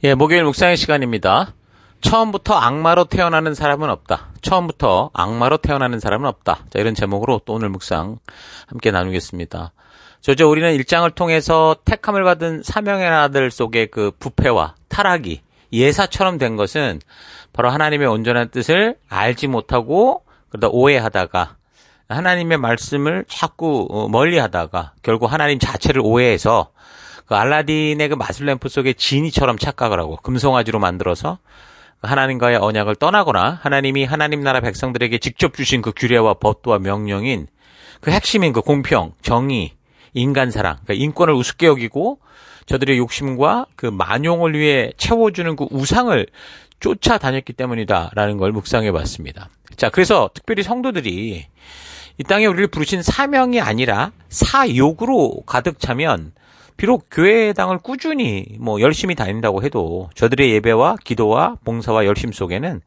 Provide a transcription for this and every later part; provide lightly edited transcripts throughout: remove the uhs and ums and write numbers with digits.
예, 목요일 묵상의 시간입니다. 처음부터 악마로 태어나는 사람은 없다. 처음부터 악마로 태어나는 사람은 없다. 자, 이런 제목으로 또 오늘 묵상 함께 나누겠습니다. 우리는 일장을 통해서 택함을 받은 사명의 아들 속의 그 부패와 타락이 예사처럼 된 것은 바로 하나님의 온전한 뜻을 알지 못하고 그러다 오해하다가 하나님의 말씀을 자꾸 멀리하다가 결국 하나님 자체를 오해해서 그 알라딘의 그 마술 램프 속의 지니처럼 착각을 하고 금송아지로 만들어서 하나님과의 언약을 떠나거나 하나님이 하나님 나라 백성들에게 직접 주신 그 규례와 법도와 명령인 그 핵심인 그 공평, 정의, 인간사랑, 그러니까 인권을 우습게 여기고 저들의 욕심과 그 만용을 위해 채워주는 그 우상을 쫓아다녔기 때문이다라는 걸 묵상해 봤습니다. 자, 그래서 특별히 성도들이 이 땅에 우리를 부르신 사명이 아니라 사욕으로 가득 차면 비록 교회당을 꾸준히 열심히 다닌다고 해도 저들의 예배와 기도와 봉사와 열심 속에는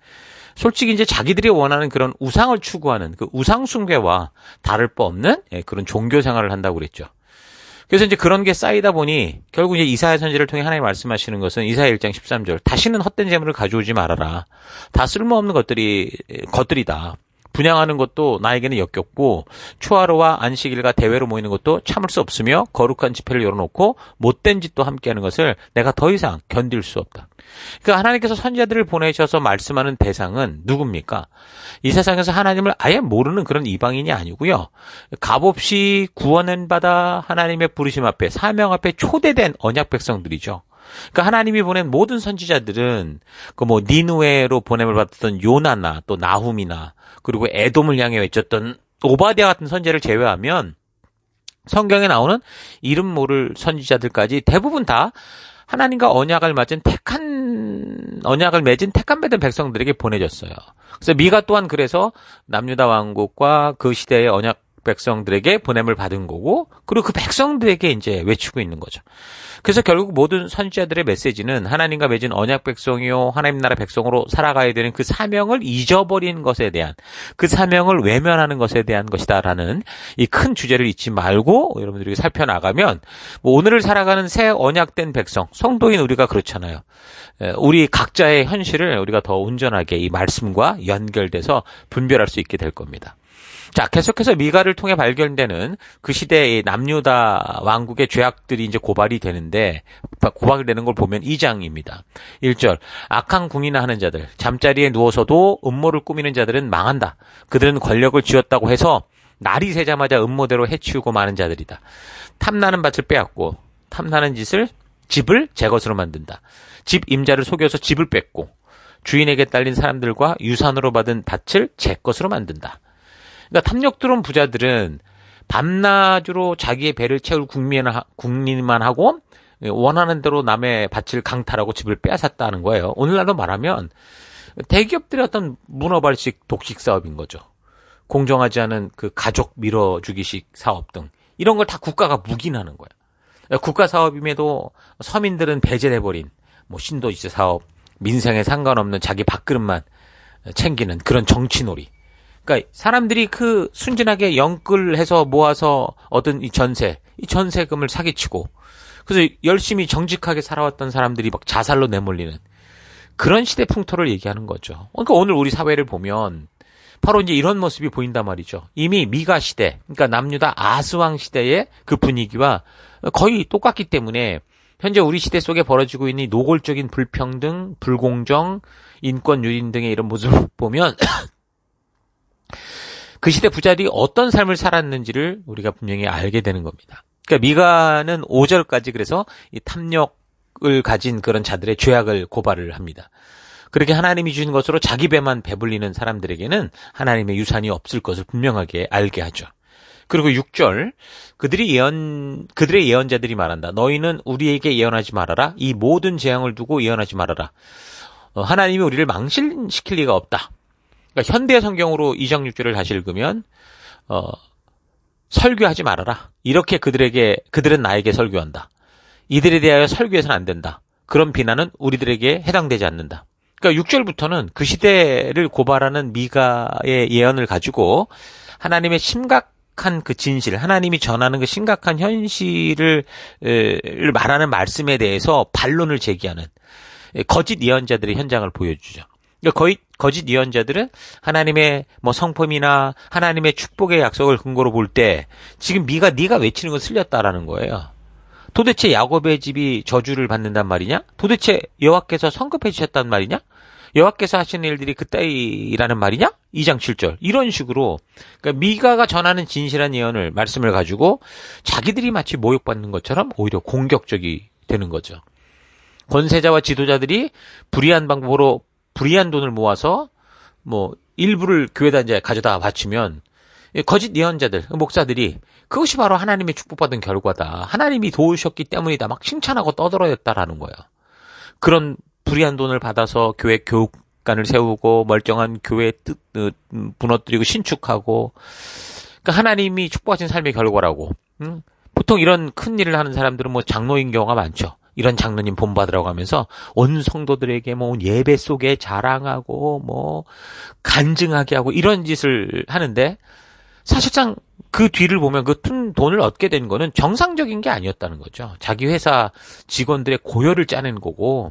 솔직히 이제 자기들이 원하는 그런 우상을 추구하는 그 우상 숭배와 다를 바 없는 그런 종교 생활을 한다고 그랬죠. 그래서 이제 그런 게 쌓이다 보니 결국 이제 이사야 선지를 통해 하나님 말씀하시는 것은 이사야 1장 13절 다시는 헛된 재물을 가져오지 말아라. 다 쓸모없는 것들이다. 분양하는 것도 나에게는 역겹고 초하루와 안식일과 대회로 모이는 것도 참을 수 없으며 거룩한 집회를 열어놓고 못된 짓도 함께하는 것을 내가 더 이상 견딜 수 없다. 그러니까 하나님께서 선지자들을 보내셔서 말씀하는 대상은 누굽니까? 이 세상에서 하나님을 아예 모르는 그런 이방인이 아니고요. 값없이 구원을 받아 하나님의 부르심 앞에 사명 앞에 초대된 언약 백성들이죠. 그러니까 하나님이 보낸 모든 선지자들은 니느웨로 보냄을 받았던 요나나 또 나훔이나 그리고 에돔을 향해 외쳤던 오바댜 같은 선지자를 제외하면 성경에 나오는 이름 모를 선지자들까지 대부분 다 하나님과 언약을 맺은 택한 맺은 백성들에게 보내졌어요. 그래서 미가 또한 그래서 남유다 왕국과 그 시대의 언약 백성들에게 보냄을 받은 거고, 그리고 그 백성들에게 이제 외치고 있는 거죠. 그래서 결국 모든 선지자들의 메시지는 하나님과 맺은 언약 백성이요 하나님 나라 백성으로 살아가야 되는 그 사명을 잊어버린 것에 대한, 그 사명을 외면하는 것에 대한 것이다라는 이 큰 주제를 잊지 말고 여러분들이 살펴나가면 오늘을 살아가는 새 언약된 백성, 성도인 우리가 그렇잖아요. 우리 각자의 현실을 우리가 더 온전하게 이 말씀과 연결돼서 분별할 수 있게 될 겁니다. 자, 계속해서 미가를 통해 발견되는 그 시대의 남유다 왕국의 죄악들이 이제 고발이 되는 걸 보면 2장입니다. 1절, 악한 궁이나 하는 자들, 잠자리에 누워서도 음모를 꾸미는 자들은 망한다. 그들은 권력을 쥐었다고 해서 날이 새자마자 음모대로 해치우고 마는 자들이다. 탐나는 밭을 빼앗고 탐나는 집을 제 것으로 만든다. 집 임자를 속여서 집을 뺏고 주인에게 딸린 사람들과 유산으로 받은 밭을 제 것으로 만든다. 그러니까 탐욕 들어온 부자들은 밤낮으로 자기의 배를 채울 국민만 하고 원하는 대로 남의 밭을 강탈하고 집을 빼앗았다는 거예요. 오늘날로 말하면 대기업들의 어떤 문어발식 독식 사업인 거죠. 공정하지 않은 그 가족 밀어주기식 사업 등 이런 걸 다 국가가 묵인하는 거예요. 국가 사업임에도 서민들은 배제돼버린 신도시 사업, 민생에 상관없는 자기 밥그릇만 챙기는 그런 정치놀이. 그러니까 사람들이 그 순진하게 영끌해서 모아서 얻은 이 전세금을 사기치고 그래서 열심히 정직하게 살아왔던 사람들이 막 자살로 내몰리는 그런 시대 풍토를 얘기하는 거죠. 그러니까 오늘 우리 사회를 보면 바로 이제 이런 모습이 보인단 말이죠. 이미 미가 시대, 그러니까 남유다 아스왕 시대의 그 분위기와 거의 똑같기 때문에 현재 우리 시대 속에 벌어지고 있는 이 노골적인 불평등, 불공정, 인권 유린 등의 이런 모습을 보면 그 시대 부자들이 어떤 삶을 살았는지를 우리가 분명히 알게 되는 겁니다. 그러니까 미가는 5절까지 그래서 이 탐욕을 가진 그런 자들의 죄악을 고발을 합니다. 그렇게 하나님이 주신 것으로 자기 배만 배불리는 사람들에게는 하나님의 유산이 없을 것을 분명하게 알게 하죠. 그리고 6절, 그들의 예언자들이 말한다. 너희는 우리에게 예언하지 말아라. 이 모든 재앙을 두고 예언하지 말아라. 하나님이 우리를 망신시킬 리가 없다. 그러니까 현대 성경으로 2장 6절을 다시 읽으면 설교하지 말아라. 이렇게 그들은 나에게 설교한다. 이들에 대하여 설교해서는 안 된다. 그런 비난은 우리들에게 해당되지 않는다. 그러니까 6절부터는 그 시대를 고발하는 미가의 예언을 가지고 하나님의 심각한 그 진실, 하나님이 전하는 그 심각한 현실을 말하는 말씀에 대해서 반론을 제기하는, 거짓 예언자들의 현장을 보여주죠. 거짓 예언자들은 하나님의 뭐 성품이나 하나님의 축복의 약속을 근거로 볼 때 지금 네가 외치는 건 틀렸다라는 거예요. 도대체 야곱의 집이 저주를 받는단 말이냐? 도대체 여호와께서 성급해 주셨단 말이냐? 여호와께서 하시는 일들이 그따위라는 말이냐? 2장 7절. 이런 식으로 그러니까 미가가 전하는 진실한 예언을 말씀을 가지고 자기들이 마치 모욕받는 것처럼 오히려 공격적이 되는 거죠. 권세자와 지도자들이 불의한 방법으로 불의한 돈을 모아서 뭐 일부를 교회에다 이제 가져다 바치면 거짓 예언자들, 목사들이 그것이 바로 하나님의 축복받은 결과다. 하나님이 도우셨기 때문이다. 막 칭찬하고 떠들어댔다라는 거예요. 그런 불의한 돈을 받아서 교회 교육관을 세우고 멀쩡한 교회 무너뜨리고 신축하고 그러니까 하나님이 축복하신 삶의 결과라고. 보통 이런 큰 일을 하는 사람들은 뭐 장로인 경우가 많죠. 이런 장로님 본받으라고 하면서 온 성도들에게 뭐 예배 속에 자랑하고 뭐 간증하게 하고 이런 짓을 하는데 사실상 그 뒤를 보면 그 큰 돈을 얻게 된 거는 정상적인 게 아니었다는 거죠. 자기 회사 직원들의 고열을 짜낸 거고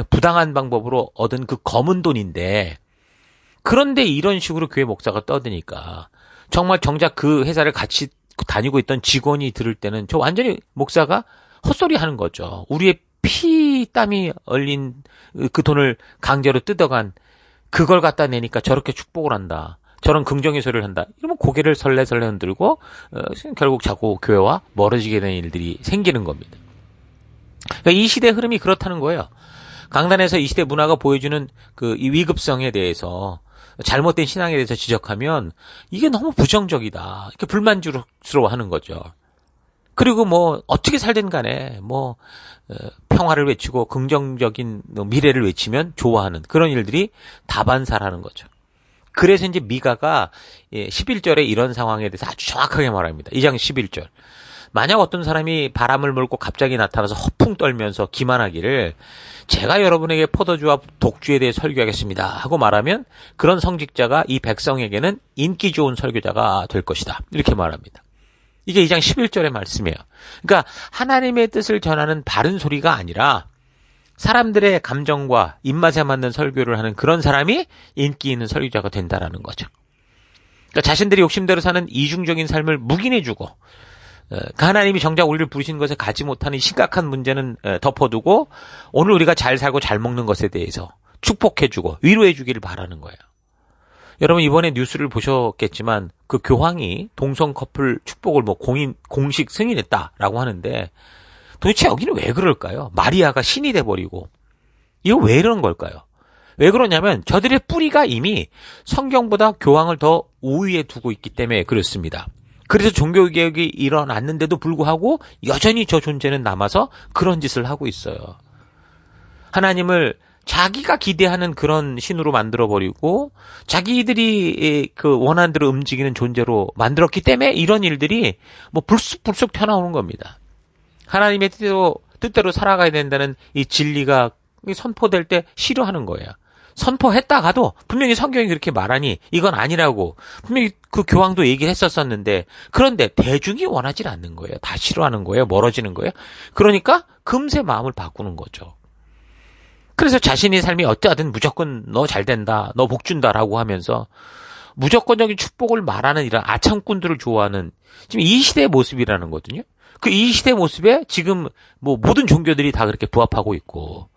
부당한 방법으로 얻은 그 검은 돈인데 그런데 이런 식으로 교회 목사가 떠드니까 정말 정작 그 회사를 같이 다니고 있던 직원이 들을 때는 저 완전히 목사가 헛소리 하는 거죠. 우리의 피 땀이 얼린 그 돈을 강제로 뜯어간 그걸 갖다 내니까 저렇게 축복을 한다. 저런 긍정의 소리를 한다. 이러면 고개를 설레설레 흔들고 결국 자꾸 교회와 멀어지게 되는 일들이 생기는 겁니다. 그러니까 이 시대 흐름이 그렇다는 거예요. 강단에서 이 시대 문화가 보여주는 그 이 위급성에 대해서 잘못된 신앙에 대해서 지적하면 이게 너무 부정적이다. 이렇게 불만족스러워하는 거죠. 그리고 뭐 어떻게 살든 간에 뭐 평화를 외치고 긍정적인 미래를 외치면 좋아하는 그런 일들이 다반사라는 거죠. 그래서 이제 미가가 11절에 이런 상황에 대해서 아주 정확하게 말합니다. 2장 11절. 만약 어떤 사람이 바람을 몰고 갑자기 나타나서 허풍 떨면서 기만하기를 제가 여러분에게 포도주와 독주에 대해 설교하겠습니다 하고 말하면 그런 성직자가 이 백성에게는 인기 좋은 설교자가 될 것이다. 이렇게 말합니다. 이게 2장 11절의 말씀이에요. 그러니까 하나님의 뜻을 전하는 바른 소리가 아니라 사람들의 감정과 입맛에 맞는 설교를 하는 그런 사람이 인기 있는 설교자가 된다라는 거죠. 그러니까 자신들이 욕심대로 사는 이중적인 삶을 묵인해주고 하나님이 정작 우리를 부르신 것에 가지 못하는 심각한 문제는 덮어두고 오늘 우리가 잘 살고 잘 먹는 것에 대해서 축복해주고 위로해주기를 바라는 거예요. 여러분 이번에 뉴스를 보셨겠지만 그 교황이 동성 커플 축복을 뭐 공식 승인했다라고 하는데 도대체 여기는 왜 그럴까요? 마리아가 신이 돼버리고 이거 왜 이러는 걸까요? 왜 그러냐면 저들의 뿌리가 이미 성경보다 교황을 더 우위에 두고 있기 때문에 그렇습니다. 그래서 종교개혁이 일어났는데도 불구하고 여전히 저 존재는 남아서 그런 짓을 하고 있어요. 하나님을 자기가 기대하는 그런 신으로 만들어버리고 자기들이 그 원하는 대로 움직이는 존재로 만들었기 때문에 이런 일들이 뭐 불쑥불쑥 튀어나오는 겁니다. 하나님의 뜻대로 살아가야 된다는 이 진리가 선포될 때 싫어하는 거예요. 선포했다가도 분명히 성경이 그렇게 말하니 이건 아니라고 분명히 그 교황도 얘기를 했었었는데 그런데 대중이 원하지 않는 거예요. 다 싫어하는 거예요. 멀어지는 거예요. 그러니까 금세 마음을 바꾸는 거죠. 그래서 자신의 삶이 어떠하든 무조건 너 잘 된다, 너 복 준다라고 하면서 무조건적인 축복을 말하는 이런 아참꾼들을 좋아하는 지금 이 시대의 모습이라는 거거든요. 그 이 시대 모습에 지금 뭐 모든 종교들이 다 그렇게 부합하고 있고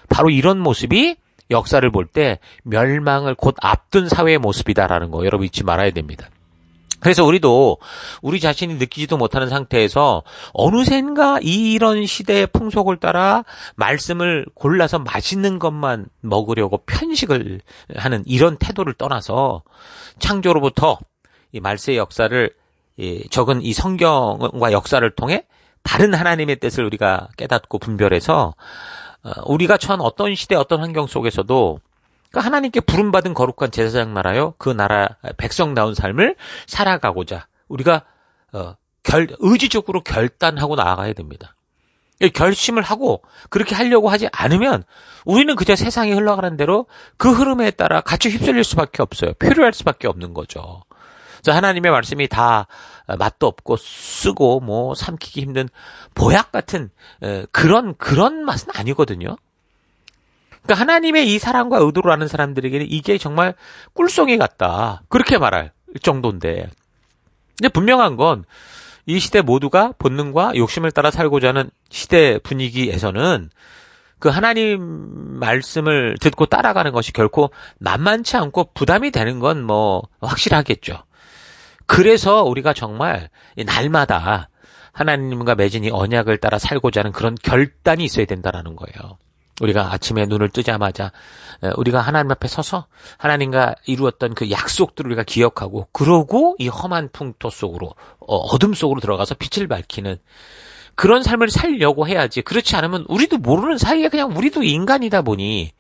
바로 이런 모습이 역사를 볼 때 멸망을 곧 앞둔 사회의 모습이다라는 거 여러분 잊지 말아야 됩니다. 그래서 우리도 우리 자신이 느끼지도 못하는 상태에서 어느샌가 이런 시대의 풍속을 따라 말씀을 골라서 맛있는 것만 먹으려고 편식을 하는 이런 태도를 떠나서 창조로부터 이 말세의 역사를 적은 이 성경과 역사를 통해 다른 하나님의 뜻을 우리가 깨닫고 분별해서 우리가 처한 어떤 시대 어떤 환경 속에서도 그러니까 하나님께 부름받은 거룩한 제사장 나라요 그 나라 백성다운 삶을 살아가고자 우리가 의지적으로 결단하고 나아가야 됩니다. 결심을 하고 그렇게 하려고 하지 않으면 우리는 그저 세상이 흘러가는 대로 그 흐름에 따라 같이 휩쓸릴 수밖에 없어요. 표류할 수밖에 없는 거죠. 그래서 하나님의 말씀이 다 맛도 없고 쓰고 뭐 삼키기 힘든 보약 같은 그런 맛은 아니거든요. 그러니까 하나님의 이 사랑과 의도를 아는 사람들에게는 이게 정말 꿀송이 같다. 그렇게 말할 정도인데. 근데 분명한 건 이 시대 모두가 본능과 욕심을 따라 살고자 하는 시대 분위기에서는 그 하나님 말씀을 듣고 따라가는 것이 결코 만만치 않고 부담이 되는 건 뭐 확실하겠죠. 그래서 우리가 정말 날마다 하나님과 맺은 이 언약을 따라 살고자 하는 그런 결단이 있어야 된다는 거예요. 우리가 아침에 눈을 뜨자마자 우리가 하나님 앞에 서서 하나님과 이루었던 그 약속들을 우리가 기억하고 그러고 이 험한 풍토 속으로 어둠 속으로 들어가서 빛을 밝히는 그런 삶을 살려고 해야지. 그렇지 않으면 우리도 모르는 사이에 그냥 우리도 인간이다 보니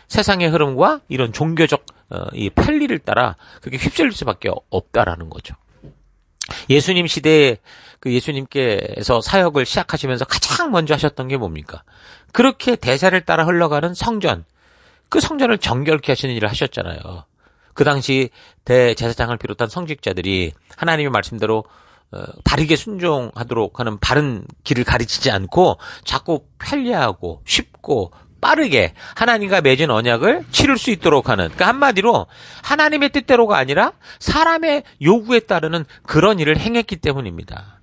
세상의 흐름과 이런 종교적 이 편리를 따라 그렇게 휩쓸릴 수밖에 없다라는 거죠. 예수님 시대에 그 예수님께서 사역을 시작하시면서 가장 먼저 하셨던 게 뭡니까? 그렇게 대사를 따라 흘러가는 성전, 그 성전을 정결케 하시는 일을 하셨잖아요. 그 당시 대제사장을 비롯한 성직자들이 하나님의 말씀대로 바르게 순종하도록 하는 바른 길을 가르치지 않고 자꾸 편리하고 쉽고 빠르게 하나님과 맺은 언약을 치를 수 있도록 하는, 그러니까 한마디로 하나님의 뜻대로가 아니라 사람의 요구에 따르는 그런 일을 행했기 때문입니다.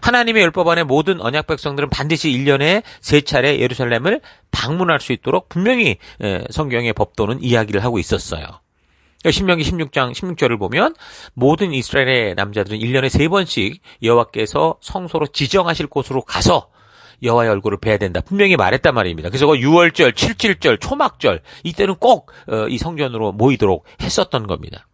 하나님의 율법 안에 모든 언약 백성들은 반드시 1년에 3차례 예루살렘을 방문할 수 있도록 분명히 성경의 법도는 이야기를 하고 있었어요. 신명기 16장 16절을 보면 모든 이스라엘의 남자들은 1년에 3번씩 여호와께서 성소로 지정하실 곳으로 가서 여호와의 얼굴을 뵈야 된다. 분명히 말했단 말입니다. 그래서 6월절, 7.7절, 초막절 이때는 꼭 이 성전으로 모이도록 했었던 겁니다.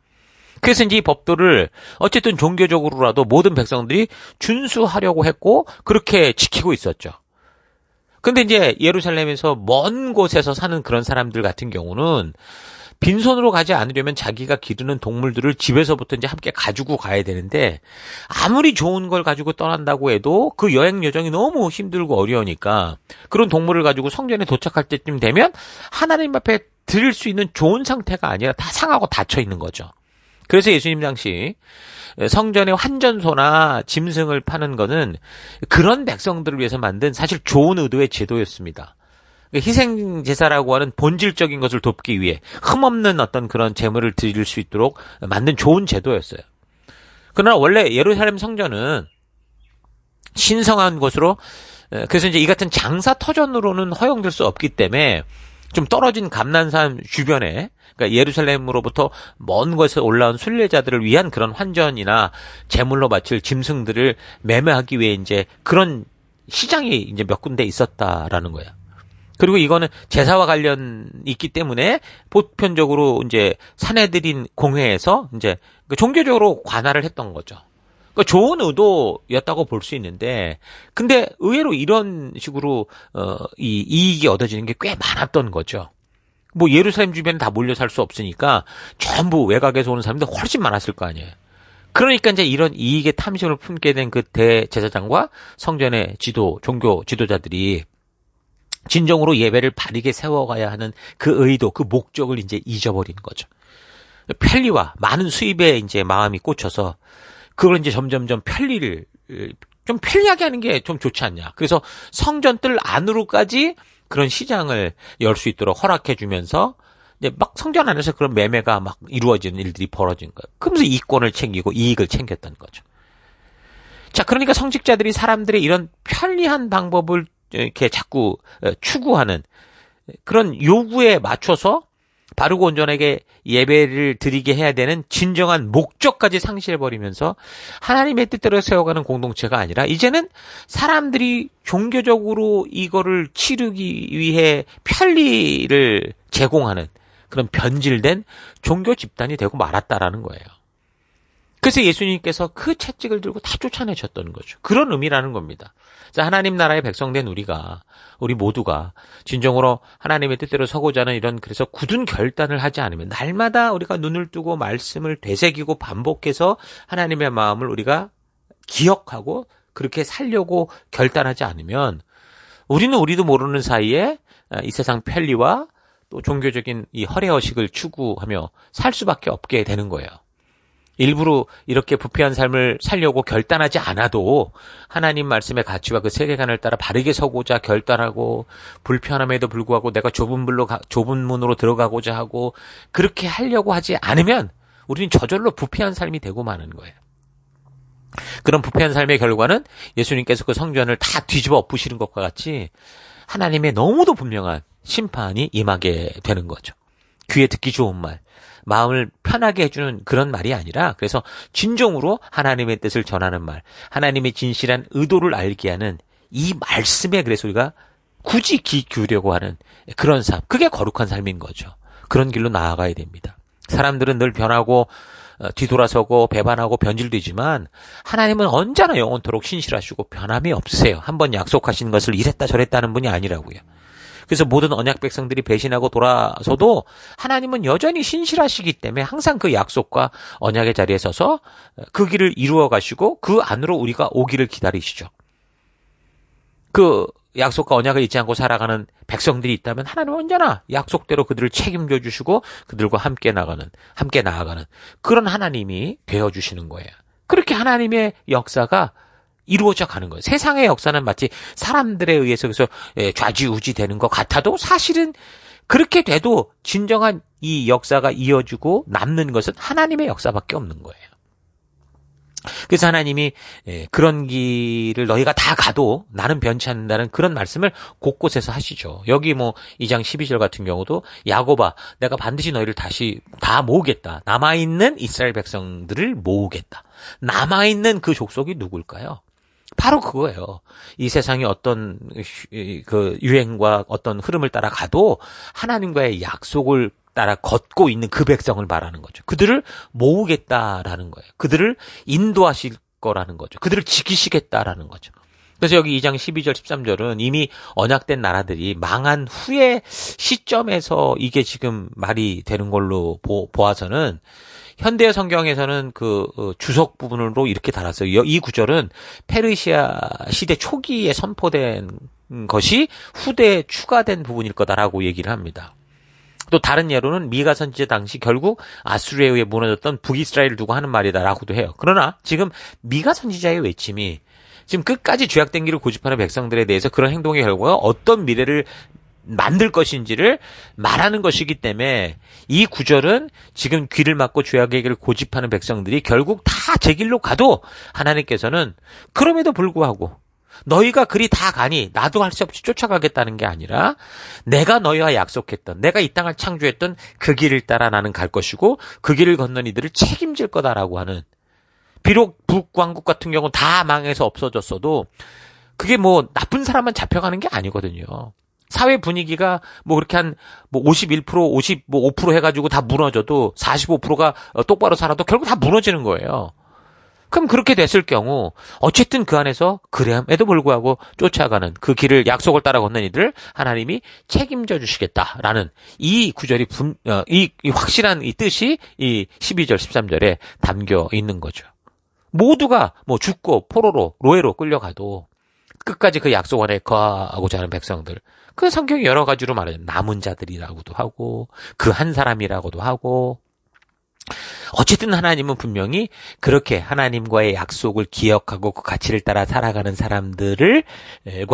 그래서 이제 이 법도를 어쨌든 종교적으로라도 모든 백성들이 준수하려고 했고 그렇게 지키고 있었죠. 근데 이제 예루살렘에서 먼 곳에서 사는 그런 사람들 같은 경우는 빈손으로 가지 않으려면 자기가 기르는 동물들을 집에서부터 이제 함께 가지고 가야 되는데 아무리 좋은 걸 가지고 떠난다고 해도 그 여행 여정이 너무 힘들고 어려우니까 그런 동물을 가지고 성전에 도착할 때쯤 되면 하나님 앞에 드릴 수 있는 좋은 상태가 아니라 다 상하고 닫혀 있는 거죠. 그래서 예수님 당시 성전의 환전소나 짐승을 파는 거는 그런 백성들을 위해서 만든 사실 좋은 의도의 제도였습니다. 희생제사라고 하는 본질적인 것을 돕기 위해 흠없는 어떤 그런 제물을 드릴 수 있도록 만든 좋은 제도였어요. 그러나 원래 예루살렘 성전은 신성한 곳으로, 그래서 이제 이 같은 장사 터전으로는 허용될 수 없기 때문에 좀 떨어진 감난산 주변에, 그러니까 예루살렘으로부터 먼 곳에서 올라온 순례자들을 위한 그런 환전이나 제물로 바칠 짐승들을 매매하기 위해 이제 그런 시장이 이제 몇 군데 있었다라는 거예요. 그리고 이거는 제사와 관련이 있기 때문에 보편적으로 이제 사내들인 공회에서 이제 종교적으로 관할을 했던 거죠. 그러니까 좋은 의도였다고 볼 수 있는데, 근데 의외로 이런 식으로 이 이익이 얻어지는 게 꽤 많았던 거죠. 뭐 예루살렘 주변에 다 몰려 살 수 없으니까 전부 외곽에서 오는 사람들 훨씬 많았을 거 아니에요. 그러니까 이제 이런 이익의 탐심을 품게 된 그 대제사장과 성전의 종교 지도자들이 진정으로 예배를 바르게 세워가야 하는 그 의도, 그 목적을 이제 잊어버린 거죠. 편리와 많은 수입에 이제 마음이 꽂혀서 그걸 이제 점점점 편리를 좀 편리하게 하는 게 좀 좋지 않냐. 그래서 성전뜰 안으로까지 그런 시장을 열 수 있도록 허락해 주면서 이제 막 성전 안에서 그런 매매가 막 이루어지는 일들이 벌어진 거예요. 그러면서 이권을 챙기고 이익을 챙겼던 거죠. 자, 그러니까 성직자들이 사람들의 이런 편리한 방법을 이렇게 자꾸 추구하는 그런 요구에 맞춰서 바르고 온전하게 예배를 드리게 해야 되는 진정한 목적까지 상실해버리면서 하나님의 뜻대로 세워가는 공동체가 아니라 이제는 사람들이 종교적으로 이거를 치르기 위해 편리를 제공하는 그런 변질된 종교 집단이 되고 말았다라는 거예요. 그래서 예수님께서 그 채찍을 들고 다 쫓아내셨던 거죠. 그런 의미라는 겁니다. 자, 하나님 나라의 백성된 우리 모두가 진정으로 하나님의 뜻대로 서고자 하는 이런 그래서 굳은 결단을 하지 않으면 날마다 우리가 눈을 뜨고 말씀을 되새기고 반복해서 하나님의 마음을 우리가 기억하고 그렇게 살려고 결단하지 않으면 우리도 모르는 사이에 이 세상 편리와 또 종교적인 이 허례허식을 추구하며 살 수밖에 없게 되는 거예요. 일부러 이렇게 부패한 삶을 살려고 결단하지 않아도 하나님 말씀의 가치와 그 세계관을 따라 바르게 서고자 결단하고 불편함에도 불구하고 내가 좁은 문으로 들어가고자 하고 그렇게 하려고 하지 않으면 우리는 저절로 부패한 삶이 되고 마는 거예요. 그런 부패한 삶의 결과는 예수님께서 그 성전을 다 뒤집어 엎으시는 것과 같이 하나님의 너무도 분명한 심판이 임하게 되는 거죠. 귀에 듣기 좋은 말, 마음을 편하게 해주는 그런 말이 아니라 그래서 진정으로 하나님의 뜻을 전하는 말, 하나님의 진실한 의도를 알게 하는 이 말씀에 그래서 우리가 굳이 귀 기울이려고 하는 그런 삶, 그게 거룩한 삶인 거죠. 그런 길로 나아가야 됩니다. 사람들은 늘 변하고 뒤돌아서고 배반하고 변질되지만 하나님은 언제나 영원토록 신실하시고 변함이 없으세요. 한번 약속하신 것을 이랬다 저랬다 하는 분이 아니라고요. 그래서 모든 언약 백성들이 배신하고 돌아서도 하나님은 여전히 신실하시기 때문에 항상 그 약속과 언약의 자리에 서서 그 길을 이루어 가시고 그 안으로 우리가 오기를 기다리시죠. 그 약속과 언약을 잊지 않고 살아가는 백성들이 있다면 하나님은 언제나 약속대로 그들을 책임져 주시고 그들과 함께 나아가는 그런 하나님이 되어 주시는 거예요. 그렇게 하나님의 역사가 이루어져 가는 거예요. 세상의 역사는 마치 사람들에 의해서 그래서 좌지우지 되는 것 같아도 사실은 그렇게 돼도 진정한 이 역사가 이어지고 남는 것은 하나님의 역사밖에 없는 거예요. 그래서 하나님이 그런 길을 너희가 다 가도 나는 변치 않는다는 그런 말씀을 곳곳에서 하시죠. 여기 2장 12절 같은 경우도 야곱아 내가 반드시 너희를 다시 다 모으겠다. 남아있는 이스라엘 백성들을 모으겠다. 남아있는 그 족속이 누굴까요? 바로 그거예요. 이 세상이 어떤 그 유행과 어떤 흐름을 따라 가도 하나님과의 약속을 따라 걷고 있는 그 백성을 말하는 거죠. 그들을 모으겠다라는 거예요. 그들을 인도하실 거라는 거죠. 그들을 지키시겠다라는 거죠. 그래서 여기 2장 12절 13절은 이미 언약된 나라들이 망한 후의 시점에서 이게 지금 말이 되는 걸로 보아서는 현대 성경에서는 그 주석 부분으로 이렇게 달았어요. 이 구절은 페르시아 시대 초기에 선포된 것이 후대에 추가된 부분일 거다라고 얘기를 합니다. 또 다른 예로는 미가 선지자 당시 결국 아수르에 의해 무너졌던 북이스라엘을 두고 하는 말이다라고도 해요. 그러나 지금 미가 선지자의 외침이 지금 끝까지 죄악된 길을 고집하는 백성들에 대해서 그런 행동의 결과가 어떤 미래를 만들 것인지를 말하는 것이기 때문에 이 구절은 지금 귀를 막고 죄악의 길을 고집하는 백성들이 결국 다 제 길로 가도 하나님께서는 그럼에도 불구하고 너희가 그리 다 가니 나도 할 수 없이 쫓아가겠다는 게 아니라 내가 너희와 약속했던 내가 이 땅을 창조했던 그 길을 따라 나는 갈 것이고 그 길을 건넌 이들을 책임질 거다라고 하는 비록 북왕국 같은 경우는 다 망해서 없어졌어도 그게 나쁜 사람만 잡혀가는 게 아니거든요. 사회 분위기가 그렇게 한 51%, 55% 해가지고 다 무너져도 45%가 똑바로 살아도 결국 다 무너지는 거예요. 그럼 그렇게 됐을 경우 어쨌든 그 안에서 그램에도 불구하고 쫓아가는 그 길을 약속을 따라 걷는 이들을 하나님이 책임져 주시겠다라는 이 구절이 이 확실한 이 뜻이 이 12절 13절에 담겨 있는 거죠. 모두가 죽고 포로로 로에로 끌려가도 끝까지 그 약속 안에 거하고자 하는 백성들 그 성경이 여러 가지로 말하죠. 남은 자들이라고도 하고 그 한 사람이라고도 하고 어쨌든 하나님은 분명히 그렇게 하나님과의 약속을 기억하고 그 가치를 따라 살아가는 사람들과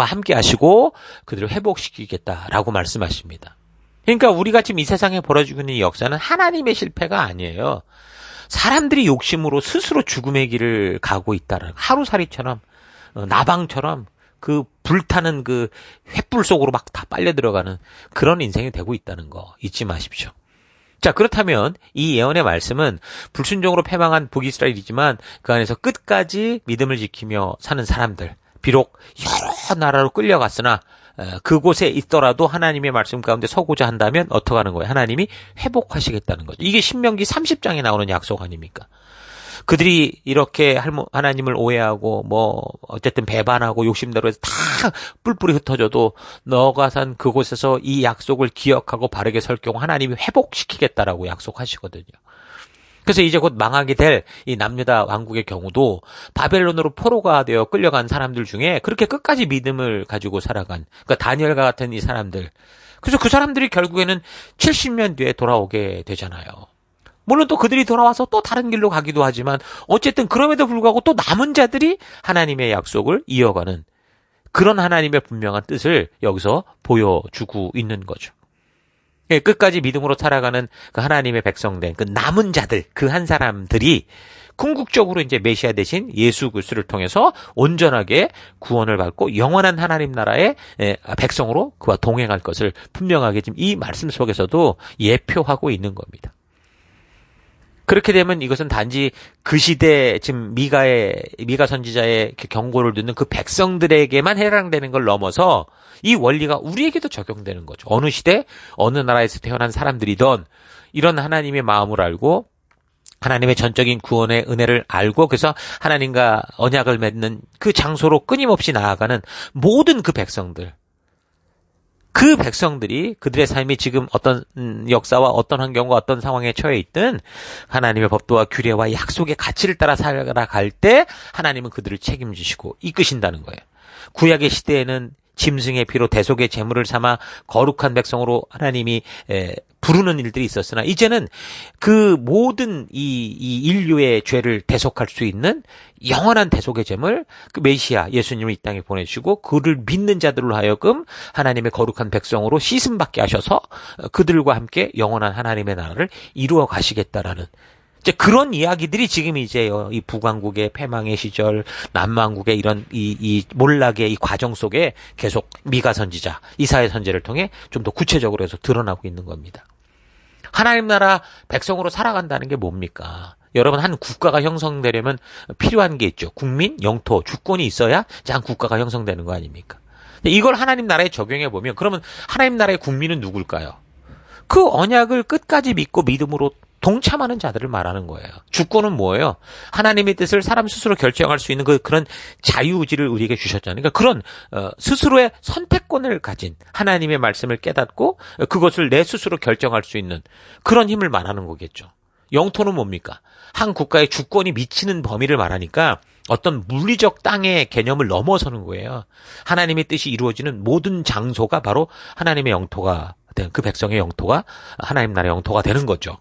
함께 하시고 그들을 회복시키겠다라고 말씀하십니다. 그러니까 우리가 지금 이 세상에 벌어지고 있는 이 역사는 하나님의 실패가 아니에요. 사람들이 욕심으로 스스로 죽음의 길을 가고 있다는 하루살이처럼 나방처럼 그 불타는 그 횃불 속으로 막 다 빨려 들어가는 그런 인생이 되고 있다는 거 잊지 마십시오. 자, 그렇다면 이 예언의 말씀은 불순종으로 패망한 북이스라엘이지만 그 안에서 끝까지 믿음을 지키며 사는 사람들, 비록 여러 나라로 끌려갔으나 그곳에 있더라도 하나님의 말씀 가운데 서고자 한다면 어떻게 하는 거예요? 하나님이 회복하시겠다는 거죠. 이게 신명기 30장에 나오는 약속 아닙니까? 그들이 이렇게 하나님을 오해하고 어쨌든 배반하고 욕심대로 해서 다 뿔뿔이 흩어져도 너가 산 그곳에서 이 약속을 기억하고 바르게 설 경우 하나님이 회복시키겠다라고 약속하시거든요. 그래서 이제 곧 망하게 될 이 남유다 왕국의 경우도 바벨론으로 포로가 되어 끌려간 사람들 중에 그렇게 끝까지 믿음을 가지고 살아간 그러니까 다니엘과 같은 이 사람들 그래서 그 사람들이 결국에는 70년 뒤에 돌아오게 되잖아요. 물론 또 그들이 돌아와서 또 다른 길로 가기도 하지만 어쨌든 그럼에도 불구하고 또 남은 자들이 하나님의 약속을 이어가는 그런 하나님의 분명한 뜻을 여기서 보여주고 있는 거죠. 예, 끝까지 믿음으로 살아가는 그 하나님의 백성된 그 남은 자들, 그 한 사람들이 궁극적으로 이제 메시아 대신 예수 그리스도를 통해서 온전하게 구원을 받고 영원한 하나님 나라의 백성으로 그와 동행할 것을 분명하게 지금 이 말씀 속에서도 예표하고 있는 겁니다. 그렇게 되면 이것은 단지 그 시대 지금 미가 선지자의 경고를 듣는 그 백성들에게만 해당되는 걸 넘어서 이 원리가 우리에게도 적용되는 거죠. 어느 시대, 어느 나라에서 태어난 사람들이든 이런 하나님의 마음을 알고 하나님의 전적인 구원의 은혜를 알고 그래서 하나님과 언약을 맺는 그 장소로 끊임없이 나아가는 모든 그 백성들, 그 백성들이 그들의 삶이 지금 어떤 역사와 어떤 환경과 어떤 상황에 처해 있든 하나님의 법도와 규례와 약속의 가치를 따라 살아갈 때 하나님은 그들을 책임지시고 이끄신다는 거예요. 구약의 시대에는 짐승의 피로 대속의 제물을 삼아 거룩한 백성으로 하나님이 부르는 일들이 있었으나 이제는 그 모든 이 인류의 죄를 대속할 수 있는 영원한 대속의 제물 그 메시아 예수님을 이 땅에 보내시고 그를 믿는 자들로 하여금 하나님의 거룩한 백성으로 씻음받게 하셔서 그들과 함께 영원한 하나님의 나라를 이루어 가시겠다라는 이제 그런 이야기들이 지금 이제 이 북왕국의 패망의 시절, 남왕국의 이런 이 몰락의 이 과정 속에 계속 미가 선지자, 이사야 선지자를 통해 좀 더 구체적으로 해서 드러나고 있는 겁니다. 하나님 나라 백성으로 살아간다는 게 뭡니까? 여러분 한 국가가 형성되려면 필요한 게 있죠. 국민, 영토, 주권이 있어야 이제 한 국가가 형성되는 거 아닙니까? 이걸 하나님 나라에 적용해 보면 그러면 하나님 나라의 국민은 누굴까요? 그 언약을 끝까지 믿고 믿음으로 동참하는 자들을 말하는 거예요. 주권은 뭐예요? 하나님의 뜻을 사람 스스로 결정할 수 있는 그런 자유의지를 우리에게 주셨잖아요. 그러니까 그런 스스로의 선택권을 가진 하나님의 말씀을 깨닫고 그것을 내 스스로 결정할 수 있는 그런 힘을 말하는 거겠죠. 영토는 뭡니까? 한 국가의 주권이 미치는 범위를 말하니까 어떤 물리적 땅의 개념을 넘어서는 거예요. 하나님의 뜻이 이루어지는 모든 장소가 바로 하나님의 영토가 된 그 백성의 영토가 하나님 나라의 영토가 되는 거죠.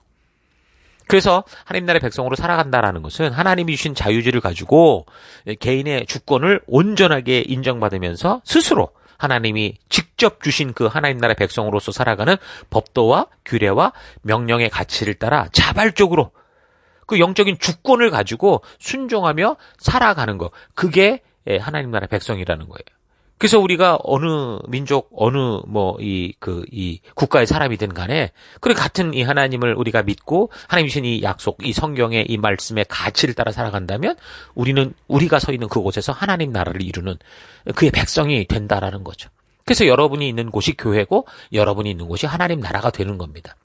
그래서 하나님 나라의 백성으로 살아간다라는 것은 하나님이 주신 자유의지를 가지고 개인의 주권을 온전하게 인정받으면서 스스로 하나님이 직접 주신 그 하나님 나라의 백성으로서 살아가는 법도와 규례와 명령의 가치를 따라 자발적으로 그 영적인 주권을 가지고 순종하며 살아가는 것. 그게 하나님 나라의 백성이라는 거예요. 그래서 우리가 어느 민족, 어느 이 국가의 사람이든 간에 그래 같은 이 하나님을 우리가 믿고 하나님 주신 이 약속, 이 성경의 이 말씀의 가치를 따라 살아간다면 우리가 서 있는 그곳에서 하나님 나라를 이루는 그의 백성이 된다라는 거죠. 그래서 여러분이 있는 곳이 교회고 여러분이 있는 곳이 하나님 나라가 되는 겁니다.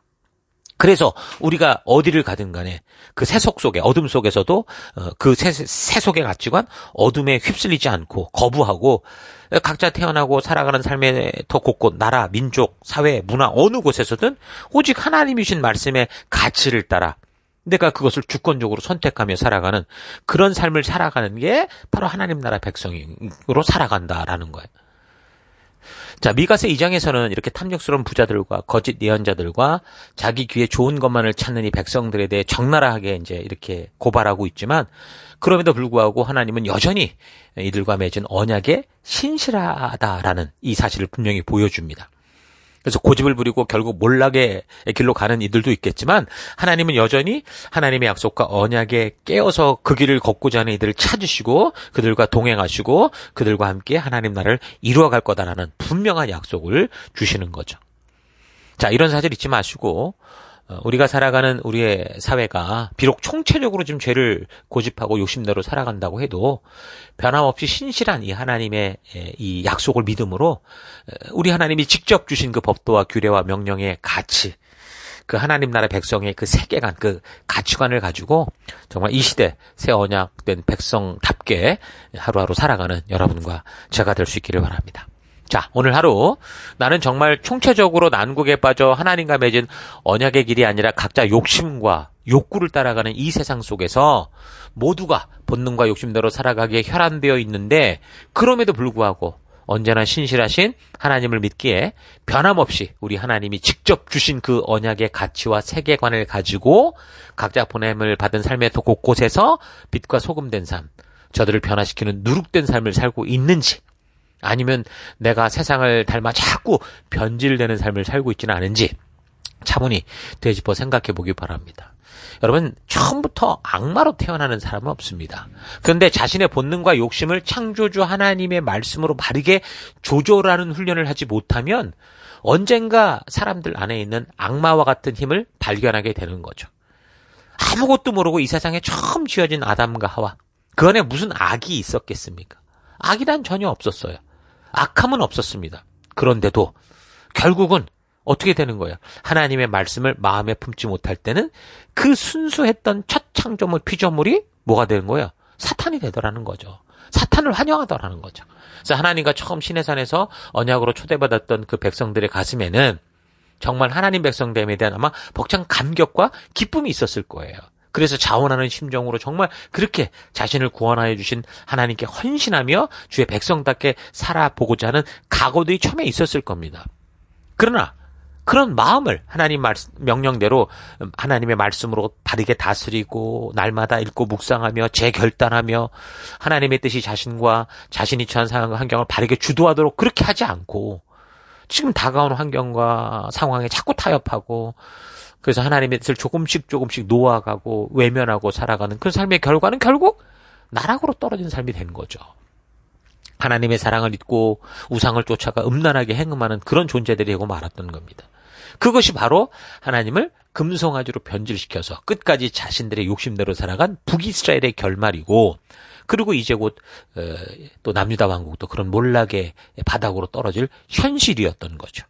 그래서 우리가 어디를 가든 간에 그 세속 속에 어둠 속에서도 그 세속의 가치관 어둠에 휩쓸리지 않고 거부하고 각자 태어나고 살아가는 삶의 더 곳곳 나라, 민족, 사회, 문화 어느 곳에서든 오직 하나님이 주신 말씀의 가치를 따라 내가 그것을 주권적으로 선택하며 살아가는 그런 삶을 살아가는 게 바로 하나님 나라 백성으로 살아간다라는 거예요. 자, 미가서 2장에서는 이렇게 탐욕스러운 부자들과 거짓 예언자들과 자기 귀에 좋은 것만을 찾는 이 백성들에 대해 적나라하게 이제 이렇게 고발하고 있지만 그럼에도 불구하고 하나님은 여전히 이들과 맺은 언약에 신실하다라는 이 사실을 분명히 보여줍니다. 그래서 고집을 부리고 결국 몰락의 길로 가는 이들도 있겠지만 하나님은 여전히 하나님의 약속과 언약에 깨어서 그 길을 걷고자 하는 이들을 찾으시고 그들과 동행하시고 그들과 함께 하나님 나라를 이루어갈 거다라는 분명한 약속을 주시는 거죠. 자, 이런 사실 잊지 마시고 우리가 살아가는 우리의 사회가 비록 총체적으로 지금 죄를 고집하고 욕심대로 살아간다고 해도 변함없이 신실한 이 하나님의 이 약속을 믿음으로 우리 하나님이 직접 주신 그 법도와 규례와 명령의 가치, 그 하나님 나라 백성의 그 세계관, 그 가치관을 가지고 정말 이 시대 새 언약된 백성답게 하루하루 살아가는 여러분과 제가 될 수 있기를 바랍니다. 자, 오늘 하루 나는 정말 총체적으로 난국에 빠져 하나님과 맺은 언약의 길이 아니라 각자 욕심과 욕구를 따라가는 이 세상 속에서 모두가 본능과 욕심대로 살아가기에 혈안되어 있는데 그럼에도 불구하고 언제나 신실하신 하나님을 믿기에 변함없이 우리 하나님이 직접 주신 그 언약의 가치와 세계관을 가지고 각자 보냄을 받은 삶의 곳곳에서 빛과 소금 된 삶, 저들을 변화시키는 누룩된 삶을 살고 있는지, 아니면 내가 세상을 닮아 자꾸 변질되는 삶을 살고 있지는 않은지 차분히 되짚어 생각해 보기 바랍니다. 여러분, 처음부터 악마로 태어나는 사람은 없습니다. 그런데 자신의 본능과 욕심을 창조주 하나님의 말씀으로 바르게 조절하는 훈련을 하지 못하면 언젠가 사람들 안에 있는 악마와 같은 힘을 발견하게 되는 거죠. 아무것도 모르고 이 세상에 처음 지어진 아담과 하와, 그 안에 무슨 악이 있었겠습니까? 악이란 전혀 없었어요. 악함은 없었습니다. 그런데도 결국은 어떻게 되는 거예요? 하나님의 말씀을 마음에 품지 못할 때는 그 순수했던 첫 창조물 피조물이 뭐가 되는 거예요? 사탄이 되더라는 거죠. 사탄을 환영하더라는 거죠. 그래서 하나님과 처음 시내산에서 언약으로 초대받았던 그 백성들의 가슴에는 정말 하나님 백성됨에 대한 아마 벅찬 감격과 기쁨이 있었을 거예요. 그래서 자원하는 심정으로 정말 그렇게 자신을 구원하여 주신 하나님께 헌신하며 주의 백성답게 살아보고자 하는 각오들이 처음에 있었을 겁니다. 그러나 그런 마음을 하나님 명령대로 하나님의 말씀으로 바르게 다스리고 날마다 읽고 묵상하며 재결단하며 하나님의 뜻이 자신과 자신이 처한 상황과 환경을 바르게 주도하도록 그렇게 하지 않고 지금 다가오는 환경과 상황에 자꾸 타협하고, 그래서 하나님의 뜻을 조금씩 놓아가고 외면하고 살아가는 그 삶의 결과는 결국 나락으로 떨어진 삶이 된 거죠. 하나님의 사랑을 잊고 우상을 쫓아가 음란하게 행음하는 그런 존재들이 되고 말았던 겁니다. 그것이 바로 하나님을 금송아지로 변질시켜서 끝까지 자신들의 욕심대로 살아간 북이스라엘의 결말이고, 그리고 이제 곧 또 남유다 왕국도 그런 몰락의 바닥으로 떨어질 현실이었던 거죠.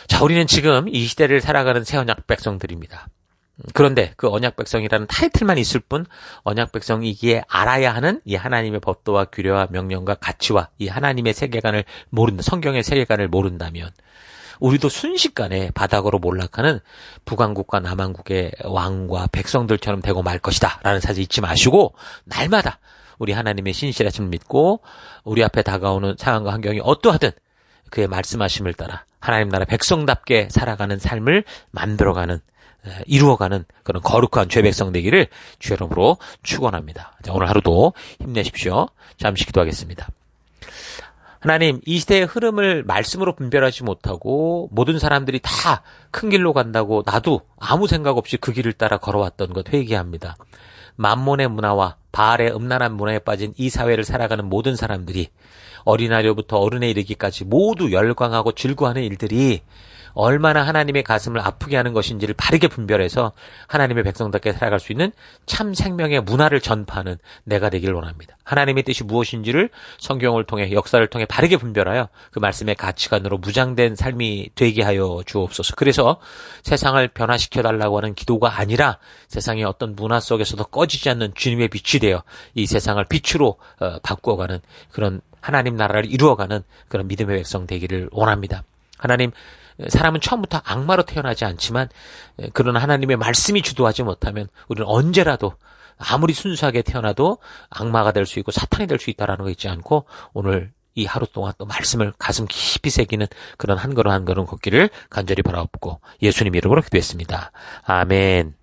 자, 우리는 지금 이 시대를 살아가는 새 언약 백성들입니다. 그런데 그 언약 백성이라는 타이틀만 있을 뿐 언약 백성이기에 알아야 하는 이 하나님의 법도와 규례와 명령과 가치와 이 하나님의 세계관을 모른다, 성경의 세계관을 모른다면 우리도 순식간에 바닥으로 몰락하는 북왕국과 남왕국의 왕과 백성들처럼 되고 말 것이다 라는 사실 잊지 마시고, 날마다 우리 하나님의 신실하심을 믿고 우리 앞에 다가오는 상황과 환경이 어떠하든 그의 말씀하심을 따라 하나님 나라 백성답게 살아가는 삶을 만들어가는, 이루어가는 그런 거룩한 죄 백성 되기를 주의 이름으로 축원합니다. 자, 오늘 하루도 힘내십시오. 잠시 기도하겠습니다. 하나님, 이 시대의 흐름을 말씀으로 분별하지 못하고 모든 사람들이 다 큰 길로 간다고 나도 아무 생각 없이 그 길을 따라 걸어왔던 것 회개합니다. 만몬의 문화와 바알의 음란한 문화에 빠진 이 사회를 살아가는 모든 사람들이 어린아이로부터 어른에 이르기까지 모두 열광하고 즐거워하는 일들이 얼마나 하나님의 가슴을 아프게 하는 것인지를 바르게 분별해서 하나님의 백성답게 살아갈 수 있는 참 생명의 문화를 전파하는 내가 되길 원합니다. 하나님의 뜻이 무엇인지를 성경을 통해, 역사를 통해 바르게 분별하여 그 말씀의 가치관으로 무장된 삶이 되게 하여 주옵소서. 그래서 세상을 변화시켜달라고 하는 기도가 아니라 세상의 어떤 문화 속에서도 꺼지지 않는 주님의 빛이 되어 이 세상을 빛으로 바꾸어가는 그런 하나님 나라를 이루어가는 그런 믿음의 백성 되기를 원합니다. 하나님, 사람은 처음부터 악마로 태어나지 않지만 그런 하나님의 말씀이 주도하지 못하면 우리는 언제라도 아무리 순수하게 태어나도 악마가 될 수 있고 사탄이 될 수 있다는 거 잊지 않고 오늘 이 하루 동안 또 말씀을 가슴 깊이 새기는 그런 한 걸음 한 걸음 걷기를 간절히 바라옵고 예수님 이름으로 기도했습니다. 아멘.